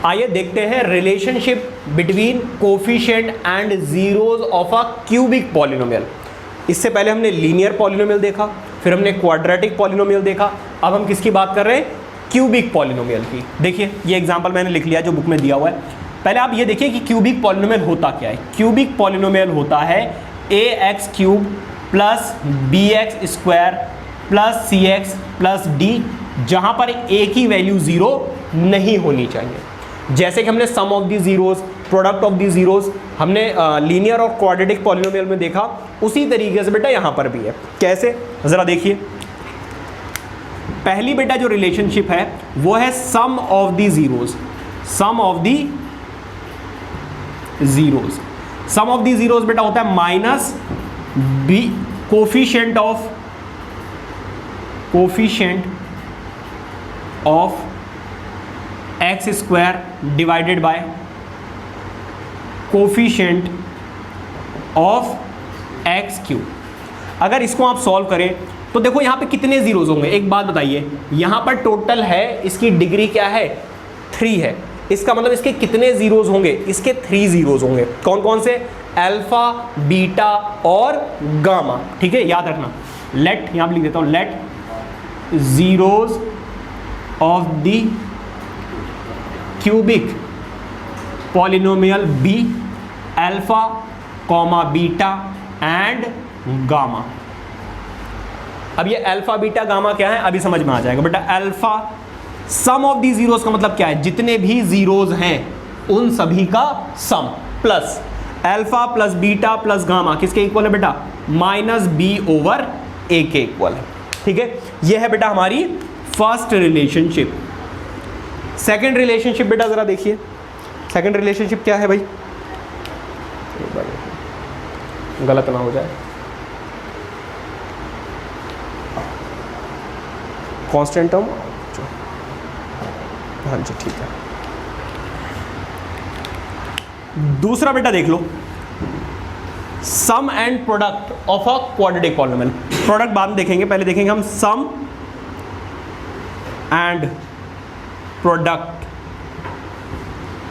आइए देखते हैं relationship between coefficient and zeros of a cubic polynomial. इससे पहले हमने लीनियर पॉलिनोमियल देखा, फिर हमने क्वाड्रेटिक पॉलिनोमियल देखा, अब हम किसकी बात कर रहे हैं? क्यूबिक पॉलिनोमियल की। देखिए ये एग्जांपल मैंने लिख लिया जो बुक में दिया हुआ है। पहले आप ये देखिए कि क्यूबिक पॉलिनोमियल होता क्या है। क्यूबिक पॉलिनोमियल होता है ax cube plus bx square plus cx plus d, जहां पर a की वैल्यू जीरो नहीं होनी चाहिए। जैसे कि हमने sum of the zeros, product of the zeros हमने लीनियर और क्वाड्रेटिक पॉलिनोमियल में देखा, उसी तरीके से बेटा यहां पर भी है। कैसे? जरा देखिए, पहली बेटा जो रिलेशनशिप है वो है sum of the zeros. Sum of the zeros, sum of the zeros बेटा होता है minus B coefficient of x square divided by coefficient of X cube. अगर इसको आप सॉल्व करें तो देखो यहां पे कितने जीरोज होंगे, एक बात बताइए। यहां पर टोटल है, इसकी डिग्री क्या है? 3 है। इसका मतलब इसके कितने जीरोज होंगे? इसके 3 जीरोज होंगे। कौन कौन से? अल्फा, बीटा और गामा। ठीक है, याद रखना। लेट, यहां पर लिख देता हूं, let zeros of the cubic polynomial be alpha comma beta and gamma. अब ये अल्फा बीटा गामा क्या है अभी समझ में आ जाएगा बेटा। Alpha sum of the zeros का मतलब क्या है? जितने भी जीरोज हैं उन सभी का sum, plus alpha plus beta plus gamma किसके इक्वल है बेटा? माइनस बी ओवर ए के इक्वल है। ठीक है, ये है बेटा हमारी फर्स्ट रिलेशनशिप। सेकंड रिलेशनशिप बेटा जरा देखिए, सेकंड रिलेशनशिप क्या है भाई? गलत ना हो जाए। कांस्टेंट टर्म, हाँ जी ठीक है। दूसरा बेटा देख लो, sum and product of a quadratic polynomial. Product बाद में देखेंगे, पहले देखेंगे हम sum and product,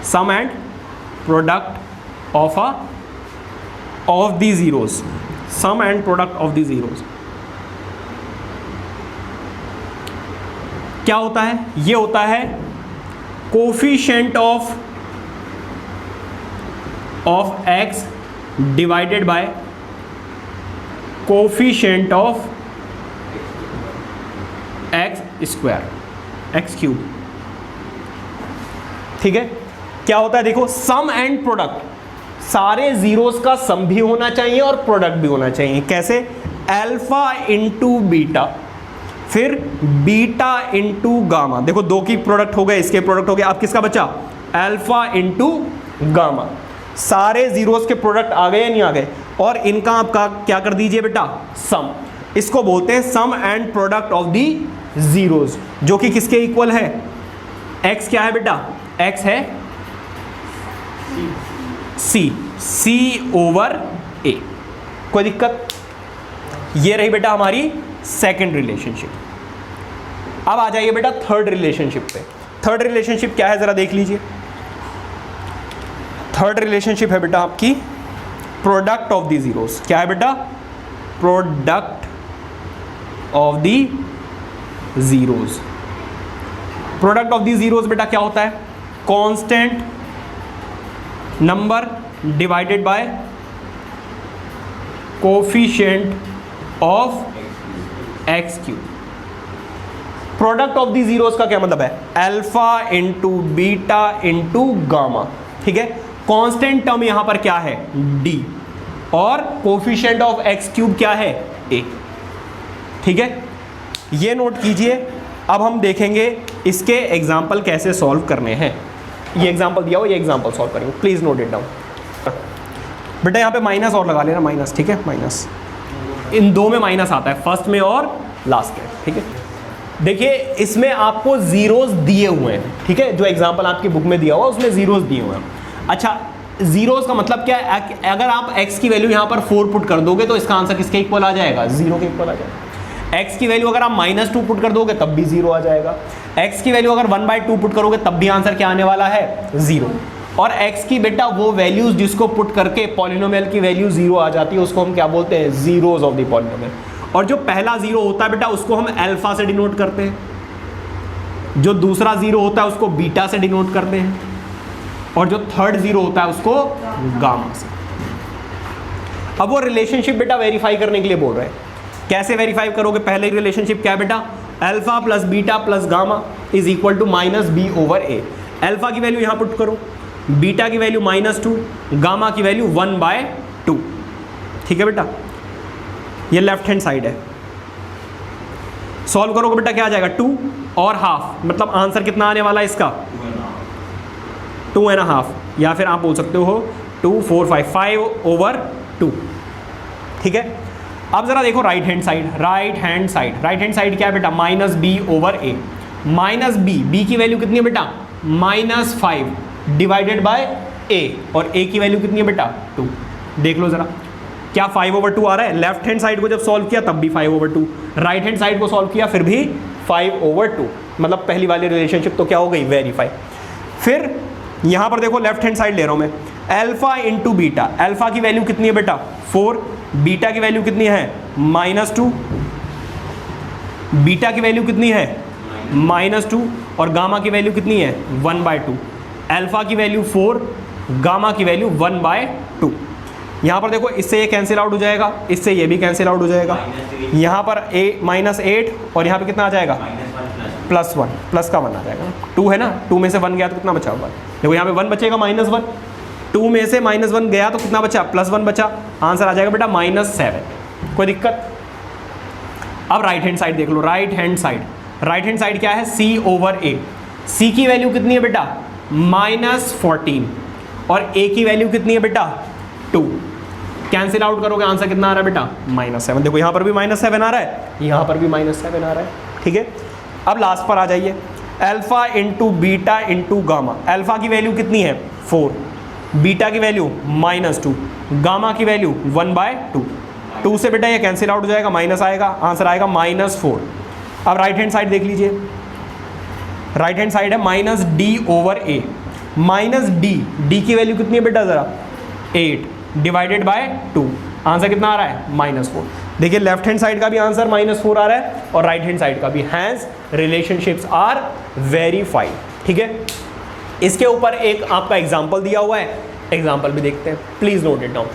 sum and product of the zeros, sum and product of the zeros क्या होता है? ये होता है coefficient of x divided by coefficient of x square, x cube. ठीक है, क्या होता है देखो, सम एंड प्रोडक्ट, सारे जीरोस का सम भी होना चाहिए और प्रोडक्ट भी होना चाहिए। कैसे? अल्फा इंटू बीटा, फिर बीटा इंटू गामा। देखो दो की प्रोडक्ट हो गए, इसके प्रोडक्ट हो गए, अब किसका बचा? Alpha into gamma. सारे जीरोस के प्रोडक्ट आ गए या नहीं आ गए? और इनका आपका क्या कर दीजिए बेटा? सम। इसको बोलते हैं sum and product of the zeros, जो कि किसके इक्वल है? एक्स क्या है बेटा? एक्स है सी ओवर ए। कोई दिक्कत? ये रही बेटा हमारी सेकंड रिलेशनशिप। अब आ जाइए बेटा थर्ड रिलेशनशिप पे। थर्ड रिलेशनशिप क्या है जरा देख लीजिए। थर्ड रिलेशनशिप है बेटा आपकी प्रोडक्ट ऑफ दी जीरोस। क्या है बेटा? Product of the zeros. Product of the zeros बेटा क्या होता है? Constant number divided by coefficient of X cube. Product of the zeros का क्या मतलब है? Alpha into beta into gamma. ठीक है, कांस्टेंट टर्म यहां पर क्या है? डी, और कोफिशिएंट ऑफ एक्स क्यूब क्या है? ए। ठीक है, ये नोट कीजिए। अब हम देखेंगे इसके एग्जाम्पल कैसे सॉल्व करने हैं। ये एग्जाम्पल दिया हो, ये एग्जाम्पल सॉल्व करेंगे, प्लीज नोट इट डाउन। बेटा यहाँ पे माइनस और लगा लेना, माइनस। ठीक है, माइनस इन दो में माइनस आता है, फर्स्ट में और लास्ट में। ठीक है, देखिए इसमें आपको जीरोस दिए हुए हैं। ठीक है, जो एग्जाम्पल आपकी बुक में दिया हुआ उसमें जीरोस दिए हुए हैं। अच्छा, जीरोस का मतलब क्या है? अगर आप x की वैल्यू यहाँ पर 4 पुट कर दोगे तो इसका आंसर किसके इक्वल आ जाएगा? 0 के इक्वल आ जाएगा। x की वैल्यू अगर आप -2 पुट कर दोगे तब भी 0 आ जाएगा, x की वैल्यू अगर 1/2 पुट करोगे तब भी आंसर क्या आने वाला है 0। और x की बेटा वो वैल्यूज जिसको पुट करके पॉलिनोमियल की वैल्यू 0 आ जाती है उसको हम क्या बोलते हैं, जीरोज ऑफ द पॉलिनोमियल। और जो पहला 0 होता है बेटा उसको हम अल्फा से डिनोट करते हैं, जो दूसरा 0 होता है उसको बीटा से डिनोट करते हैं, और जो थर्ड 0 होता है उसको गामा से। अब वो रिलेशनशिप बेटा वेरीफाई करने के लिए बोल रहे हैं, कैसे वेरीफाई करोगे, पहले रिलेशनशिप क्या है बेटा, alpha plus beta plus gamma is equal to -b/a। Alpha की वैल्यू यहां पुट करो, बीटा की वैल्यू -2, गामा की वैल्यू 1/2। ठीक है बेटा, ये लेफ्ट हैंड साइड है, सॉल्व करोगे बेटा क्या आ जाएगा 2 और हाफ, मतलब आंसर कितना आने वाला है इसका 2.5, या फिर आप बोल सकते हो 2 4 5/2। ठीक है, अब जरा देखो right hand side, right hand side क्या है बेटा, -b/a। -b की वैल्यू कितनी है बेटा -5 डिवाइडेड बाय a, और a की वैल्यू कितनी है बेटा 2। देख लो जरा क्या 5/2 आ रहा है, लेफ्ट हैंड साइड को जब सॉल्व किया तब भी 5/2, राइट हैंड साइड को सॉल्व किया फिर भी 5/2, मतलब पहली वाली रिलेशनशिप तो क्या हो गई, वेरीफाई। फिर यहां पर देखो लेफ्ट हैंड साइड ले रहा हूं मैं, अल्फा इंटू बीटा, अल्फा की वैल्यू कितनी है बेटा 4, बीटा की वैल्यू कितनी है -2, बीटा की वैल्यू कितनी है -2, और गामा की वैल्यू कितनी है 1/2। अल्फा की वैल्यू 4, गामा की वैल्यू 1/2। यहाँ पर देखो इससे ये कैंसिल आउट हो जाएगा, इससे ये भी कैंसिल आउट हो जाएगा, यहाँ पर -8 और यहाँ पे कितना आ जाएगा +1, प्लस का 1 आ जाएगा, 2 है ना, 2 में से 1 गया तो कितना बचा 1, देखो यहाँ पे 1 बचेगा -1, 2 में से -1 गया तो कितना बचा +1 बचा, आंसर आ जाएगा बेटा -7। कोई दिक्कत। अब राइट हैंड साइड देख लो, राइट हैंड साइड क्या है c/a, c की वैल्यू कितनी है बेटा -14, और a की वैल्यू कितनी है बेटा 2, कैंसिल आउट करोगे आंसर कितना आ रहा है बेटा -7। देखो यहाँ पर भी -7 आ रहा है, यहाँ पर भी -7 आ रहा है। ठीक है, अब लास्ट पर आ जाइए, alpha into beta into gamma, alpha की वैल्यू कितनी है 4, बीटा की वैल्यू -2, गामा की वैल्यू 1/2, 2 से बेटा ये कैंसिल आउट हो जाएगा, माइनस आएगा, आंसर आएगा -4। अब राइट हैंड साइड देख लीजिए, राइट हैंड साइड है -d/a, -d की वैल्यू कितनी है बेटा जरा 8 डिवाइडेड बाय 2, आंसर कितना आ रहा है -4। देखिए लेफ्ट हैंड साइड का भी आंसर -4 आ रहा है और राइट हैंड साइड का भी, हैंस रिलेशनशिप्स आर वेरीफाइड। ठीक है, इसके ऊपर एक आपका एग्जाम्पल दिया हुआ है, एग्जाम्पल भी देखते हैं, प्लीज नोट इट डाउन।